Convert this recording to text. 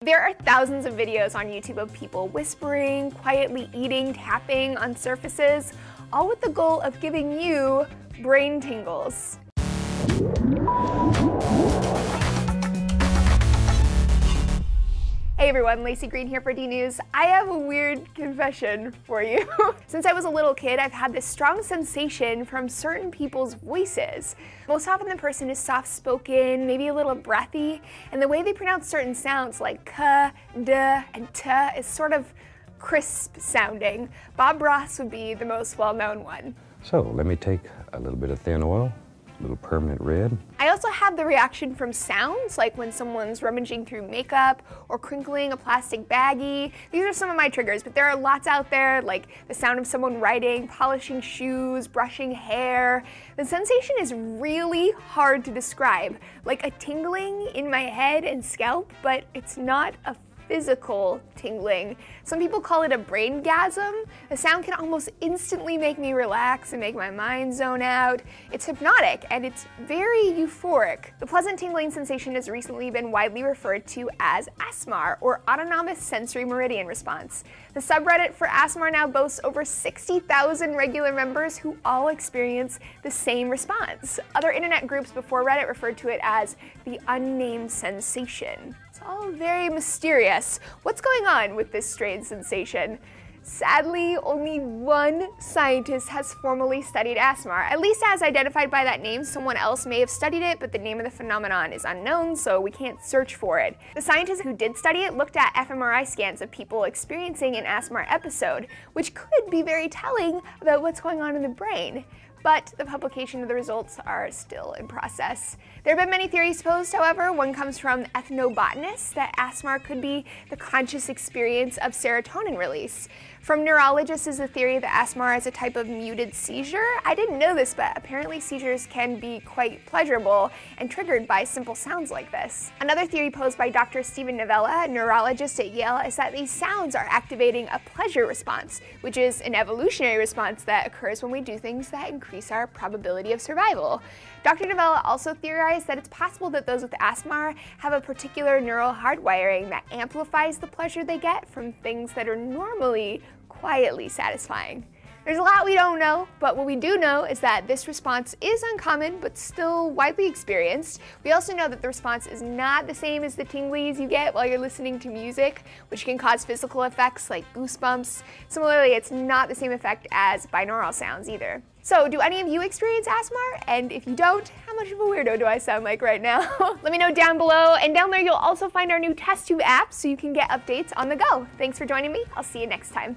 There are thousands of videos on YouTube of people whispering, quietly eating, tapping on surfaces, all with the goal of giving you brain tingles. Hey everyone, Lacey Green here for D News. I have a weird confession for you. Since I was a little kid, I've had this strong sensation from certain people's voices. Most often the person is soft-spoken, maybe a little breathy, and the way they pronounce certain sounds like k, d, and t is sort of crisp sounding. Bob Ross would be the most well-known one. So let me take a little bit of thin oil, a little permanent red. I also have the reaction from sounds, like when someone's rummaging through makeup or crinkling a plastic baggie. These are some of my triggers, but there are lots out there, like the sound of someone writing, polishing shoes, brushing hair. The sensation is really hard to describe, like a tingling in my head and scalp, but it's not a physical tingling. Some people call it a brain-gasm. The sound can almost instantly make me relax and make my mind zone out. It's hypnotic and it's very euphoric. The pleasant tingling sensation has recently been widely referred to as ASMR, or autonomous sensory meridian response. The subreddit for ASMR now boasts over 60,000 regular members who all experience the same response. Other internet groups before Reddit referred to it as the unnamed sensation. It's all very mysterious. What's going on with this strange sensation? Sadly, only one scientist has formally studied ASMR, at least as identified by that name. Someone else may have studied it, but the name of the phenomenon is unknown, so we can't search for it. The scientist who did study it looked at fMRI scans of people experiencing an ASMR episode, which could be very telling about what's going on in the brain. But the publication of the results are still in process. There have been many theories posed, however. One comes from ethnobotanists that ASMR could be the conscious experience of serotonin release. From neurologists is the theory that ASMR is a type of muted seizure. I didn't know this, but apparently seizures can be quite pleasurable and triggered by simple sounds like this. Another theory posed by Dr. Stephen Novella, a neurologist at Yale, is that these sounds are activating a pleasure response, which is an evolutionary response that occurs when we do things that increase our probability of survival. Dr. Novella also theorized that it's possible that those with ASMR have a particular neural hardwiring that amplifies the pleasure they get from things that are normally quietly satisfying. There's a lot we don't know, but what we do know is that this response is uncommon, but still widely experienced. We also know that the response is not the same as the tinglies you get while you're listening to music, which can cause physical effects like goosebumps. Similarly, it's not the same effect as binaural sounds either. So, do any of you experience ASMR? And if you don't, how much of a weirdo do I sound like right now? Let me know down below, and down there you'll also find our new test tube app so you can get updates on the go. Thanks for joining me. I'll see you next time.